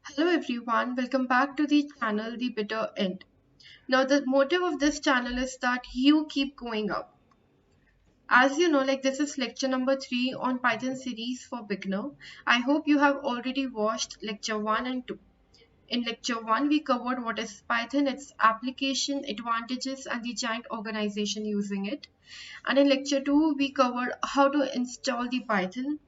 Hello everyone, welcome back to the channel The Bitter End. Now the motive of this channel is that you keep going up. As you know, this is lecture number 3 on Python series for beginner. I hope you have already watched lecture 1 and 2. In lecture 1, we covered what is Python, its application, advantages, and the giant organization using it. And in lecture 2, we covered how to install the Python,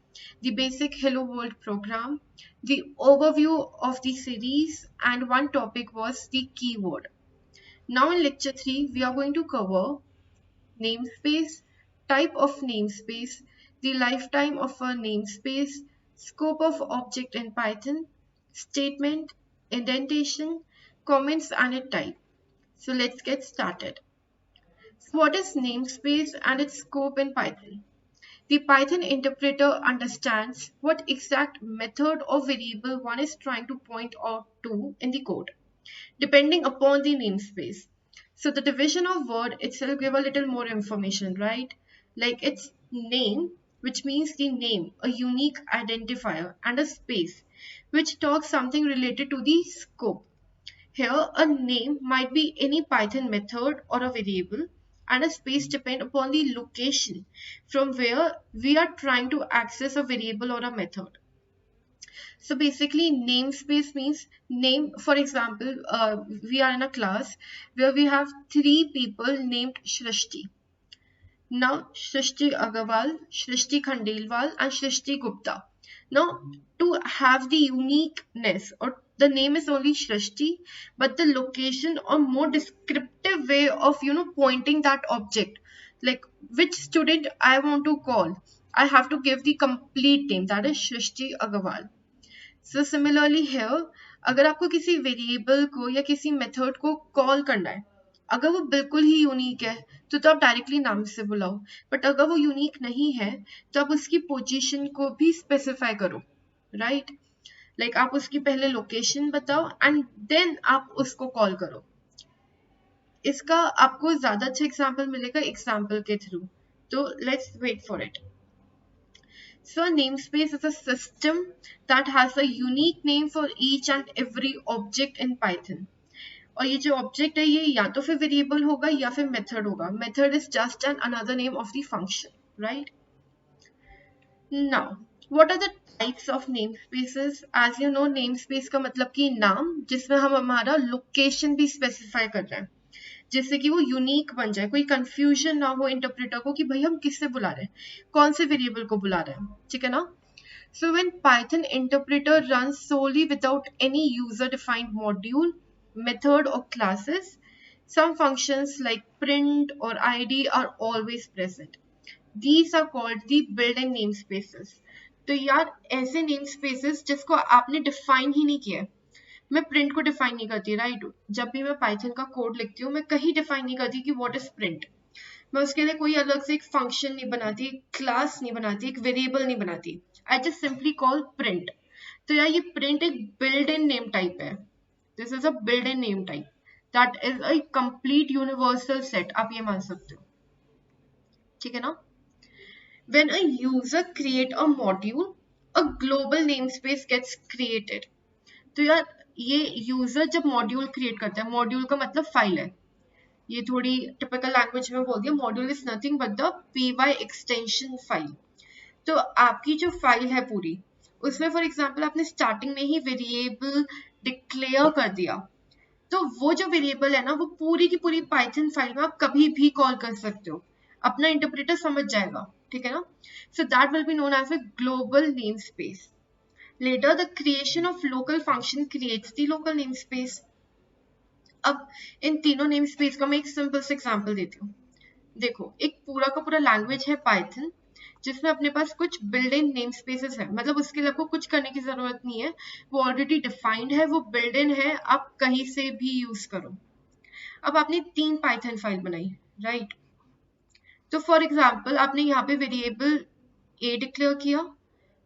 the basic Hello World program, the overview of the series, and one topic was the keyword. Now in lecture 3, we are going to cover namespace, type of namespace, the lifetime of a namespace, scope of object in Python, statement, indentation, comments, and a type. So let's get started. So what is namespace and its scope in Python? The Python interpreter understands what exact method or variable one is trying to point out to in the code, depending upon the namespace. So the division of word itself give a little more information, right? Like its name, which means the name, a unique identifier, and a space, which talks something related to the scope. Here, a name might be any Python method or a variable, and a space depend upon the location from where we are trying to access a variable or a method. So basically, namespace means name. For example, we are in a class where we have 3 people named Shrishti. Now, Shrishti Agarwal, Shrishti Khandelwal, and Shrishti Gupta. Now, to have the uniqueness, or the name is only Shrishti, but the location or more descriptive way of pointing that object, like which student I want to call, I have to give the complete name, that is Shrishti Agarwal. So similarly here, अगर आपको किसी variable को या किसी method को call करना है, अगर वो बिल्कुल ही यूनिक है तो आप डायरेक्टली नाम से बुलाओ, बट अगर वो यूनिक नहीं है तो आप उसकी पोजीशन को भी स्पेसिफाई करो, राइट? लाइक आप उसकी पहले लोकेशन बताओ एंड देन आप उसको कॉल करो. इसका आपको ज्यादा अच्छा एग्जांपल मिलेगा एग्जांपल के थ्रू, तो let's wait for it. So a namespace is a system that has a unique name for each and every object in Python. और ये जो ऑब्जेक्ट है ये या तो फिर वेरिएबल होगा या फिर मेथड होगा. Method is just an another name of the function, right? Now what are the types of name spaces? As you know, name space का मतलब कि नाम जिसमें हम हमारा लोकेशन भी स्पेसिफाई कर रहे हैं, जिससे कि वो यूनिक बन जाए, कोई कंफ्यूजन ना हो इंटरप्रेटर को कि भाई हम किससे बुला रहे हैं, कौन से वेरिएबल को बुला रहे हैं, ठीक है ना? So when Python interpreter runs solely without any user defined module, method or classes, some functions like print or id are always present. These are called the built-in namespaces. तो यार ऐसे namespaces जिसको आपने define ही नहीं किया है. मैं print को डिफाइन नहीं करती, राइट? जब भी मैं पाइथन का कोड लिखती हूँ मैं कहीं डिफाइन नहीं करती कि व्हाट इज प्रिंट. मैं उसके लिए कोई अलग से एक फंक्शन नहीं बनाती, क्लास नहीं बनाती, एक वेरिएबल नहीं बनाती. I just simply call print. तो यार ये प्रिंट एक बिल्ड इन नेम टाइप है. This is a build in name type that is a complete universal set, आप ये मान सकते हो, ठीक है ना? When a user create a module, a global namespace gets created. तो यार ये यूजर जब मॉड्यूल क्रिएट करता है, मॉड्यूल का मतलब फाइल है, ये थोड़ी टिपिकल लैंग्वेज में बोल दिया, module is nothing but the py extension file. तो आपकी जो फाइल है पूरी, उसमें फॉर एग्जांपल आपने स्टार्टिंग में ही वेरिएबल डिक्लेयर कर दिया, तो वो जो वेरिएबल है ना वो पूरी की पूरी पाइथन फाइल में आप कभी भी कॉल कर सकते हो, अपना इंटरप्रेटर समझ जाएगा, ठीक है ना? So that will be known as a global name space. Later, the creation of local function creates the local namespace. अब इन तीनों namespace का मैं एक सिंपल से एग्जांपल देती हूँ. देखो, एक पूरा का पूरा लैंग्वेज है पाइथन जिसमें अपने पास कुछ बिल्ड इन नेम स्पेसेस है, मतलब उसके लिए आपको कुछ करने की जरूरत नहीं है, वो ऑलरेडी डिफाइंड है, वो बिल्ड इन है, आप कहीं से भी यूज करो. अब आपने 3 पाइथन फाइल बनाई, राइट? तो फॉर एग्जाम्पल आपने यहाँ पे वेरिएबल ए डिक्लेयर किया,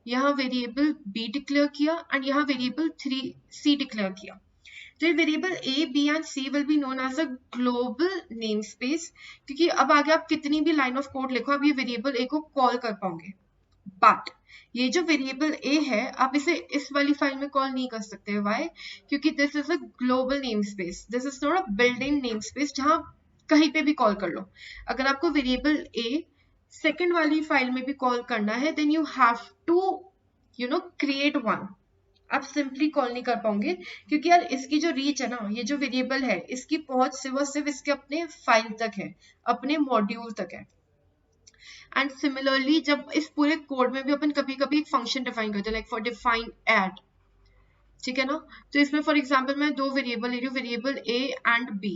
यहाँ वेरिएबल बी डिक्लेयर किया एंड यहाँ वेरिएबल 3c डिक्लेयर किया. तो ये variable a b and c will be known as a global name space, क्योंकि अब आगे आप कितनी भी लाइन ऑफ कोड लिखो आप ये वेरिएबल ए को कॉल कर पाओगे. बट ये जो वेरिएबल ए है आप इसे इस वाली फाइल में कॉल नहीं कर सकते। व्हाई? क्योंकि this is a global name space, this is not a built in name space जहां कहीं पे भी कॉल कर लो। अगर आपको वेरिएबल ए सेकेंड वाली फाइल में भी कॉल करना है then you have to create one. आप सिंपली कॉल नहीं कर पाओगे क्योंकि यार इसकी जो रीच है ना, ये जो वेरिएबल है इसकी पहुंच सिर्फ इसके अपने फाइल तक है, अपने मॉड्यूल तक है। एंड सिमिलरली जब इस पूरे कोड में भी अपन कभी कभी एक फंक्शन डिफाइन करते हैं, लाइक फॉर डिफाइन ऐड, ठीक है ना। तो इसमें फॉर एग्जांपल मैं दो वेरिएबल ले रही हूँ, variable a and b,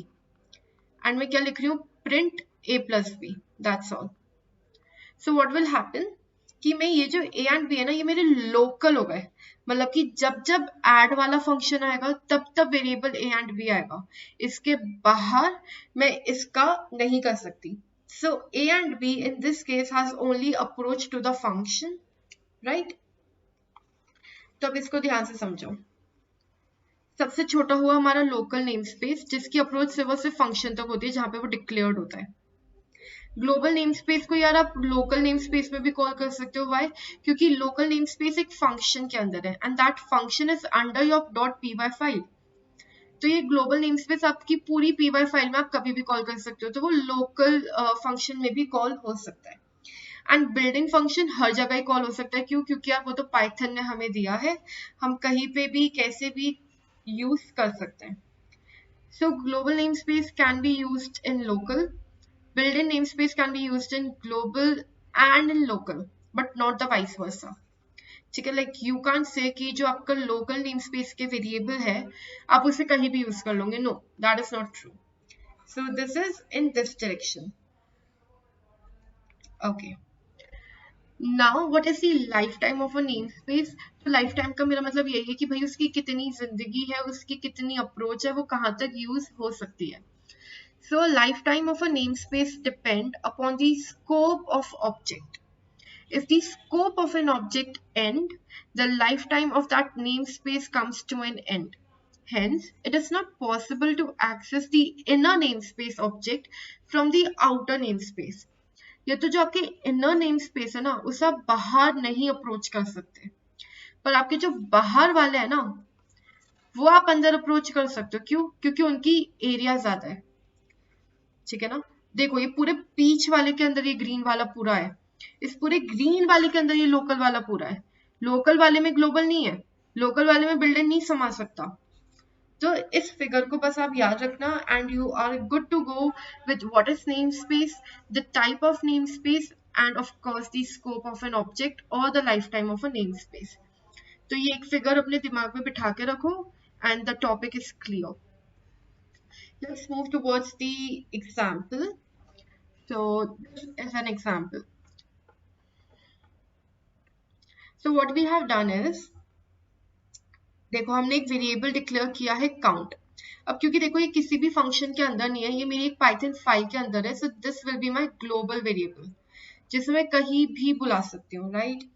and मैं क्या लिख रही हूँ, print a plus b, that's all. So what will happen कि मैं ये जो a एंड b है ना ये मेरे लोकल हो गए, मतलब कि जब जब ऐड वाला फंक्शन आएगा तब तब वेरिएबल a एंड b आएगा, इसके बाहर मैं इसका नहीं कर सकती। So a and b in this case has only approach to the function, right? तो अब इसको ध्यान से समझो। सबसे छोटा हुआ हमारा लोकल नेम स्पेस जिसकी अप्रोच सिर्फ फंक्शन तक होती है जहां पे वो डिक्लेयर्ड होता है। ग्लोबल नेम स्पेस को यार आप लोकल नेम स्पेस में भी कॉल कर सकते हो। व्हाई? क्योंकि लोकल नेम स्पेस एक फंक्शन के अंदर है and that function is under your .py file. तो ये ग्लोबल नेम स्पेस आपकी पूरी py फाइल में आप कभी भी कॉल कर सकते हो, तो वो लोकल फंक्शन में भी कॉल हो सकता है। एंड बिल्डिंग फंक्शन हर जगह कॉल हो सकता है। क्यों? क्योंकि यार वो तो पाइथन ने हमें दिया है, हम कहीं पे भी कैसे भी यूज कर सकते हैं। So global name space can be used in local, built in namespace can be used in global and in local, but not the vice versa. ठीक है, लाइक यू कैन से कि जो आपका लोकल नेम स्पेस के variable है आप उसे कहीं भी यूज कर लोगे। No, that is not true. So this is in this direction. Okay, now what is the life time of a namespace? तो लाइफ टाइम का मेरा मतलब यही है कि भाई उसकी कितनी जिंदगी है, उसकी कितनी अप्रोच है, वो कहाँ तक यूज हो सकती है। So life time of a name space depend upon the scope of object. If the scope of an object end, the lifetime of that namespace comes to an end. Hence, it is not possible to access the inner namespace object from the outer namespace. ये तो जो आपके inner namespace है ना, उसे आप बाहर नहीं अप्रोच कर सकते, पर आपके जो बाहर वाले हैं ना, वो आप अंदर अप्रोच कर सकते हो। क्यों? क्योंकि उनकी एरिया ज्यादा है। ठीक है ना। देखो ये पूरे पीच वाले के अंदर ये ग्रीन वाला पूरा है, इस पूरे ग्रीन वाले के अंदर ये लोकल वाला पूरा है। लोकल वाले में ग्लोबल नहीं है, लोकल वाले में बिल्डिंग नहीं समा सकता। तो इस फिगर को बस आप याद रखना and you are good to go with what is namespace, the type of namespace and of course the scope of an object और the life time of a namespace. तो ये एक figure अपने दिमाग में बिठा के रखो and the topic is clear. Let's move towards the example. So this is an example. So what we have done is, देखो हमने एक वेरिएबल डिक्लेयर किया है काउंट। अब क्योंकि देखो ये किसी भी फंक्शन के अंदर नहीं है, ये मेरी एक पाइथन फाइल के अंदर है, so this will be my global variable जिसे मैं कहीं भी बुला सकती हूँ, राइट।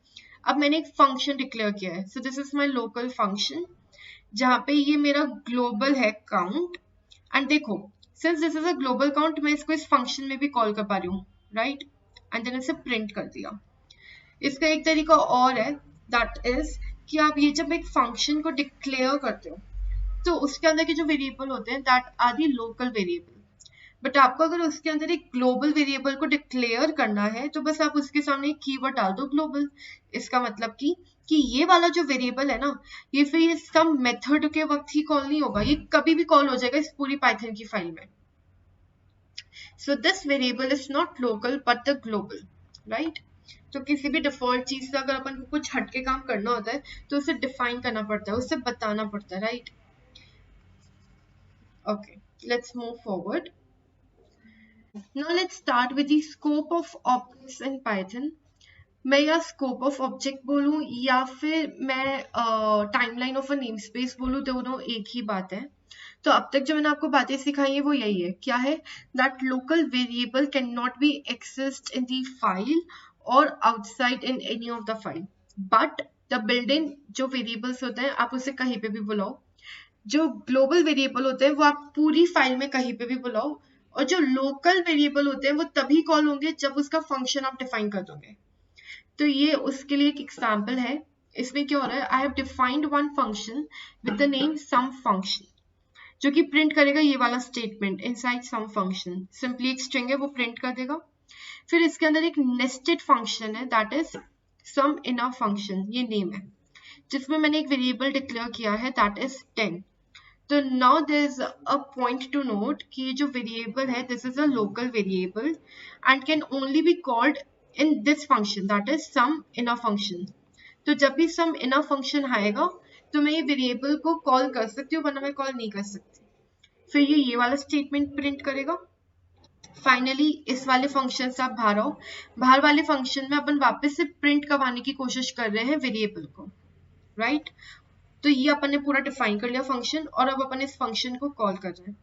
अब मैंने एक फंक्शन डिक्लेयर किया है, so this is my local function जहाँ पे ये मेरा ग्लोबल है काउंट। एंड देखो since this is a global count मैं इसको इस फंक्शन में भी कॉल कर पा रही हूँ, राइट। एंड देन इसे प्रिंट कर दिया। इसका एक तरीका और है, दैट इज कि आप ये जब एक फंक्शन को डिक्लेयर करते हो तो उसके अंदर के जो वेरिएबल होते हैं that are the local variable, but आपको अगर उसके अंदर एक ग्लोबल वेरिएबल को डिक्लेयर करना है तो बस आप उसके सामने एक कीवर्ड डाल दो ग्लोबल। इसका मतलब कि ये वाला जो वेरिएबल है ना, ये फिर सम मेथड के वक्त ही कॉल नहीं होगा, ये कभी भी कॉल हो जाएगा इस पूरी पाइथन की फाइल में। So this variable is not local but the global, right. तो किसी भी डिफॉल्ट चीज से अगर अपन को कुछ हटके काम करना होता है तो उसे डिफाइन करना पड़ता है, उसे बताना पड़ता है, right. Okay, let's move forward. Now let's start with the scope of objects in Python. मैं या स्कोप ऑफ ऑब्जेक्ट बोलूं या फिर मैं timeline of a name space बोलूं, दोनों एक ही बात है। तो अब तक जो मैंने आपको बातें सिखाई है वो यही है, क्या है, that local variable can not be accessed in the file और outside in any of the file, but the built in जो वेरिएबल्स होते हैं आप उसे कहीं पे भी बुलाओ। जो ग्लोबल वेरिएबल होते हैं वो आप पूरी फाइल में कहीं पे भी बुलाओ, और जो लोकल वेरिएबल होते हैं वो तभी कॉल होंगे जब उसका फंक्शन आप डिफाइन कर दोगे। तो ये उसके लिए एक एग्जाम्पल है। इसमें क्या हो रहा है, I have defined one function with the name some function, जो कि प्रिंट करेगा ये वाला statement inside some function. Simply एक स्ट्रिंग है वो प्रिंट कर देगा। फिर इसके अंदर एक नेस्टेड फंक्शन है that is some inner function, ये नेम है, जिसमें मैंने एक वेरिएबल डिक्लेयर किया है दैट इज 10। तो now there is a point to note कि ये जो वेरिएबल है this is a local variable and can only be called in this function that is some inner function. तो जब भी सम इनर फंक्शन आएगा तो मैं ये वेरिएबल को कॉल कर सकती हूँ, वरना मैं कॉल नहीं कर सकती। फिर ये वाला स्टेटमेंट प्रिंट करेगा। फाइनली इस वाले फंक्शन से आप बाहर आओ। बाहर वाले फंक्शन में अपन वापस से प्रिंट करवाने की कोशिश कर रहे हैं वेरिएबल को, राइट। तो ये अपन ने पूरा डिफाइन कर लिया फंक्शन, और अब अपन इस फंक्शन को कॉल कर रहे हैं।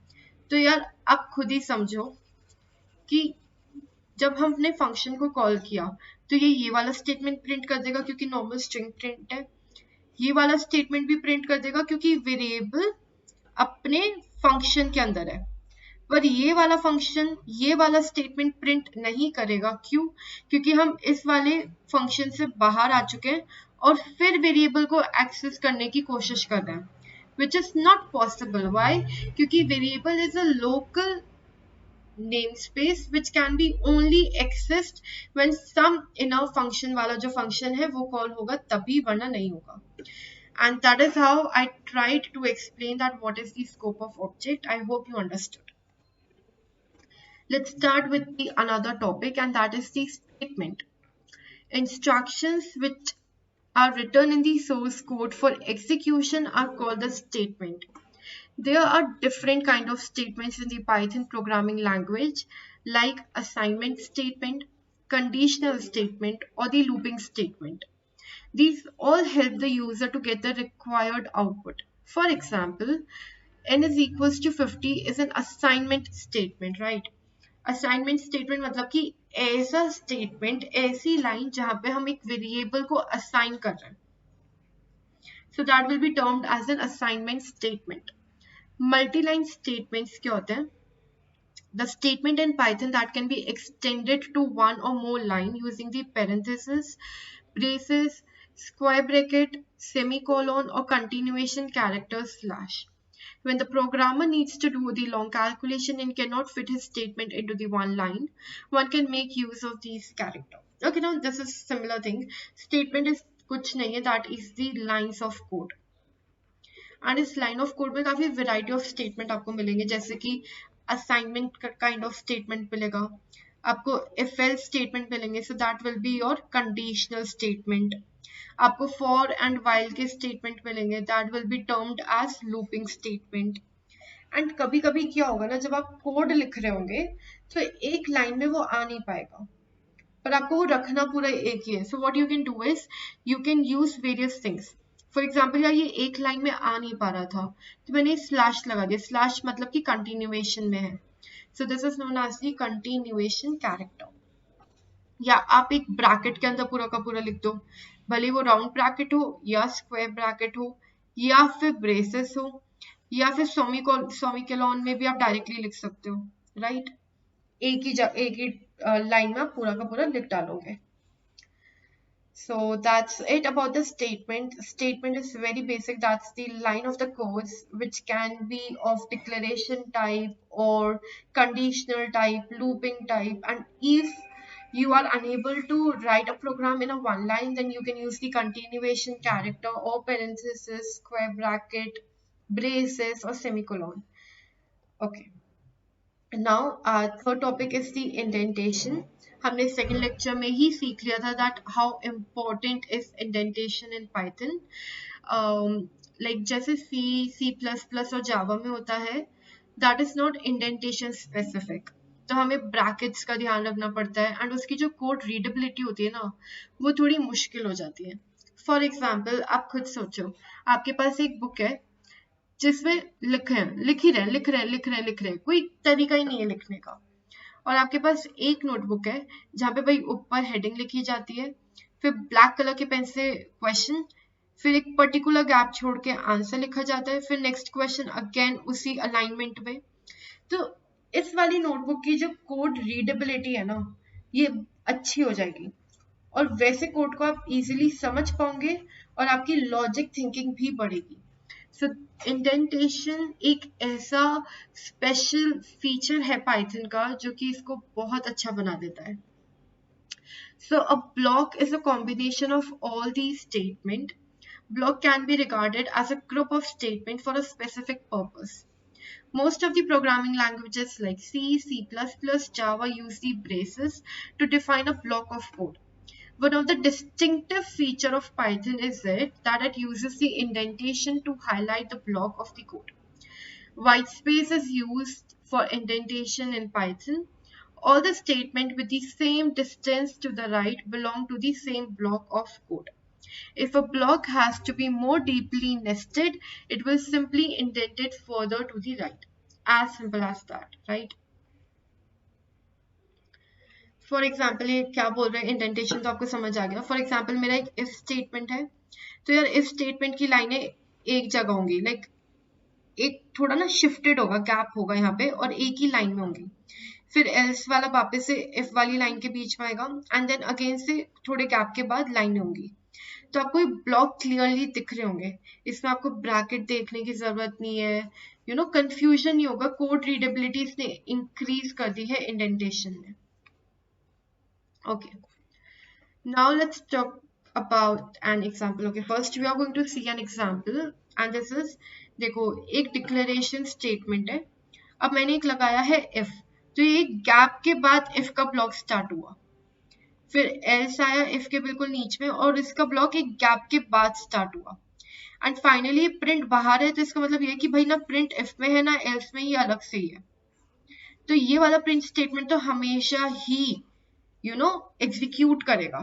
तो यार आप खुद ही समझो कि जब हमने फंक्शन को कॉल किया तो ये वाला स्टेटमेंट प्रिंट कर देगा क्योंकि नॉर्मल स्ट्रिंग प्रिंट है। ये वाला स्टेटमेंट भी प्रिंट कर देगा क्योंकि वेरिएबल अपने फंक्शन के अंदर है। पर ये वाला फंक्शन ये वाला स्टेटमेंट प्रिंट नहीं करेगा। क्यों? क्योंकि हम इस वाले फंक्शन से बाहर आ चुके हैं और फिर वेरिएबल को एक्सेस करने की कोशिश कर रहे हैं, which is not possible. Why? क्योंकि variable is a local namespace which can be only accessed when some inner function वाला जो function है वो call होगा तभी, वरना नहीं होगा। And that is how I tried to explain that what is the scope of object. I hope you understood. Let's start with the another topic, and that is the statement. Instructions which are written in the source code for execution are called the statement. There are different kind of statements in the Python programming language, like assignment statement, conditional statement, or the looping statement. These all help the user to get the required output. For example, n is equals to 50 is an assignment statement, right? Assignment statement मतलब कि ऐसा statement, ऐसी line जहाँ पे हम एक variable को assign कर रहे हैं. So that will be termed as an assignment statement. Multi-line statements क्या होते हैं? The statement in Python that can be extended to one or more line using the parenthesis, braces, square bracket, semicolon, or continuation character slash. When the programmer needs to do the long calculation and cannot fit his statement into the one line, one can make use of these characters. Okay, now this is similar thing. Statement is कुछ नहीं है, that is the lines of code. And इस line of code में काफी variety of statement आपको मिलेंगे, जैसे कि असाइनमेंट काइंड ऑफ स्टेटमेंट मिलेगा आपको, इफ एल्स स्टेटमेंट मिलेंगे, so that will be your conditional statement. आपको फॉर एंड व्हाइल के स्टेटमेंट मिलेंगे, that will be termed as looping statement. And कभी कभी क्या होगा ना, जब आप कोड लिख रहे होंगे तो एक लाइन में वो आ नहीं पाएगा, पर आपको वो रखना पूरा एक ही है। So what you can do is you can use various things. For example यार ये एक लाइन में आ नहीं पा रहा था तो मैंने स्लैश लगा दिया। स्लैश मतलब कि कंटिन्यूएशन में है, so this is known as the continuation character. या आप एक ब्रैकेट के अंदर पूरा का पूरा लिख दो, भले वो राउंड ब्रैकेट हो या स्क्वायर ब्रैकेट हो या फिर ब्रेसेस हो या फिर सेमीकोलन में भी आप डायरेक्टली लिख सकते हो, राइट। एक ही लाइन में आप पूरा का पूरा लिख डालोगे। So that's it about the statement. Statement is very basic. That's the line of the codes which can be of declaration type or conditional type, looping type. And if you are unable to write a program in a one line, then you can use the continuation character or parenthesis, square bracket, braces or semicolon. Okay. Now third topic is the indentation. हमने second lecture में ही सीख लिया था that how important is indentation in Python. Like जैसे C plus plus और जावा में होता है, that is not indentation specific, तो हमें ब्रैकेट्स का ध्यान रखना पड़ता है एंड उसकी जो कोड रीडेबिलिटी होती है ना वो थोड़ी मुश्किल हो जाती है। फॉर एग्जाम्पल आप खुद सोचो, आपके पास एक बुक है जिसमें लिख रहे हैं, कोई तरीका ही नहीं है लिखने का, और आपके पास एक नोटबुक है जहाँ पे भाई ऊपर हेडिंग लिखी जाती है, फिर ब्लैक कलर के पेन से क्वेश्चन, फिर एक पर्टिकुलर गैप छोड़ के आंसर लिखा जाता है, फिर नेक्स्ट क्वेश्चन अगेन उसी अलाइनमेंट में। तो इस वाली नोटबुक की जो कोड रीडेबिलिटी है ना ये अच्छी हो जाएगी, और वैसे कोड को आप इजीली समझ पाओगे और आपकी लॉजिक थिंकिंग भी बढ़ेगी। सो इंडेंटेशन एक ऐसा स्पेशल फीचर है पाइथन का जो कि इसको बहुत अच्छा बना देता है। So a block is a combination of all these statements. Block can be regarded as a group of statements for a specific purpose. Most of the programming languages like C, C++, Java use the braces to define a block of code. One of the distinctive feature of Python is that it uses the indentation to highlight the block of the code. Whitespace is used for indentation in Python. All the statements with the same distance to the right belong to the same block of code. If a block has to be more deeply nested, it will simply indent it further to the right. As simple as that, right? For example ये क्या बोल रहे हैं, indentation तो आपको समझ आ गया। For example मेरा एक इफ स्टेटमेंट है, तो यार इफ स्टेटमेंट की लाइनें एक जगह होंगी, लाइक एक थोड़ा ना शिफ्टेड होगा, गैप होगा यहाँ पे, और एक ही लाइन में होंगी। फिर एल्स वाला वापस से इफ वाली लाइन के बीच में आएगा, एंड देन अगेन से थोड़े गैप के बाद लाइनें होंगी। तो आपको ये ब्लॉक क्लियरली दिख रहे होंगे, इसमें आपको ब्रैकेट देखने की जरूरत नहीं है, कंफ्यूजन नहीं होगा। कोड रीडेबिलिटी इसने इंक्रीज कर दी है इंडेंटेशन में। Okay, now let's talk about an example. Okay, first we are going to see an example, and this is, देखो एक डिक्लेरेशन स्टेटमेंट है। अब मैंने एक लगाया है if, तो ये गैप के बाद if का ब्लॉक स्टार्ट हुआ, फिर else आया if के बिल्कुल नीचे में, और इसका ब्लॉक एक गैप के बाद स्टार्ट हुआ, एंड फाइनली प्रिंट बाहर है। तो इसका मतलब ये है कि भाई ना प्रिंट if में है ना else में, ही अलग से ही है। तो ये वाला प्रिंट स्टेटमेंट तो हमेशा ही एग्जीक्यूट करेगा।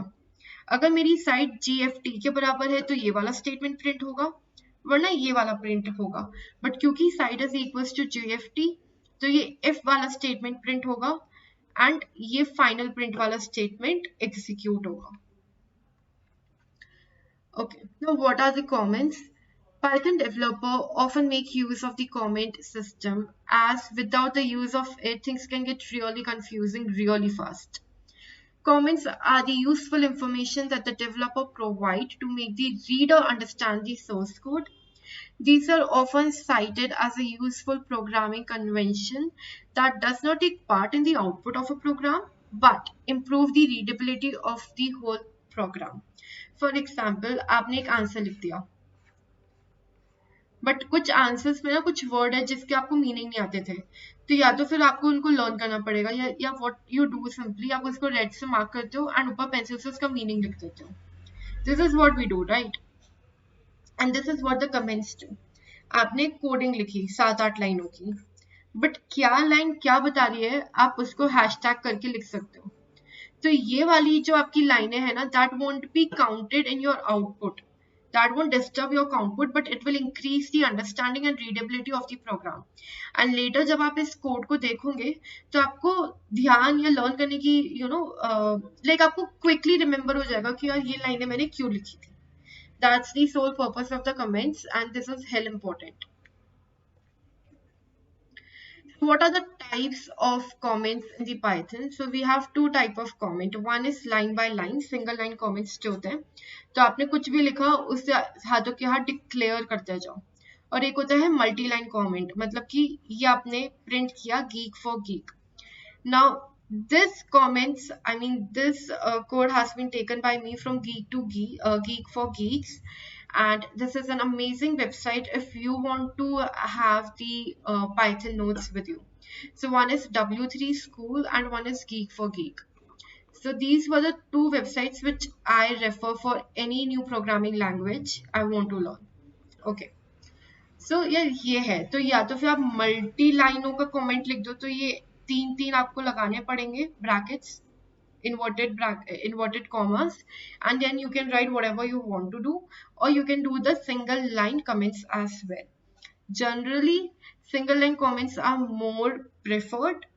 अगर मेरी साइड GFT के बराबर है तो ये वाला स्टेटमेंट प्रिंट होगा, वरना ये वाला प्रिंट होगा। बट क्योंकि side is equals to GFT, तो ये if वाला स्टेटमेंट प्रिंट होगा एंड ये फाइनल प्रिंट वाला स्टेटमेंट एग्जीक्यूट होगा। Okay, now what are the comments? Python developer often make use of the comment system, as without the use of it, things can get really confusing really fast. Comments are the useful information that the developer provide to make the reader understand the source code. These are often cited as a useful programming convention that does not take part in the output of a program but improve the readability of the whole program. For example, आपने एक answer लिख दिया, but कुछ answers में ना कुछ word है जिसके आपको मीनिंग नहीं आते थे, तो या तो फिर आपको उनको लर्न करना पड़ेगा, या व्हाट यू डू सिंपली आप उसको रेड से मार्क करते हो एंड ऊपर पेंसिल से उसका मीनिंग लिख देते हो। This is what we do, right? And this is what the comments do. आपने कोडिंग लिखी 7-8 लाइनों की, बट क्या लाइन क्या बता रही है आप उसको हैशटैग करके लिख सकते हो। तो ये वाली जो आपकी लाइनें हैं ना, that won't be counted in your output, that won't disturb your output, but it will increase the understanding and readability of the program. And later जब आप इस कोड को देखोगे तो आपको ध्यान या लर्न करने की लाइक आपको क्विकली रिमेम्बर हो जाएगा कि यार ये लाइनें मैंने क्यों लिखी थी। That's the sole purpose of the comments, and this is hell important. What are the types of comments in the Python? So we have two type of comment. One is line by line, single line comments जो होते हैं, तो आपने कुछ भी लिखा उससे हाथों के हाथ डिक्लेयर करते जाओ। और एक होता है मल्टी लाइन कॉमेंट, मतलब कि ये आपने प्रिंट किया geek for geek. Now this comments, I mean this code has been taken by me from Geek to Geek, Geek for Geeks, and this is an amazing website if you want to have the Python notes with you. So one is W3 School and one is Geek for Geek. So these were the two websites which I refer for any new programming language I want to learn. Okay. So यार ये है, तो या तो फिर आप multi लाइनों का कमेंट लिख दो, तो ये 3 आपको लगाने पड़ेंगे brackets, inverted commas, and then you can write whatever you want to do, or you can do the single line comments as well. Generally single line comments are more preferred,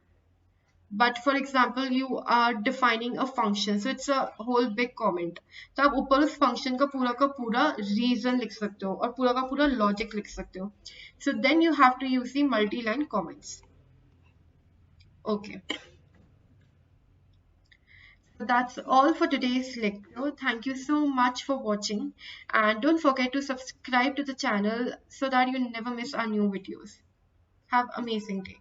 but for example you are defining a function, so it's a whole big comment, तो आप ऊपर उस function का पूरा reason लिख सकते हो और पूरा का पूरा logic लिख सकते हो, so then you have to use the multi-line comments. Okay, So that's all for today's lecture. Thank you so much for watching, and don't forget to subscribe to the channel so that you never miss our new videos. Have an amazing day.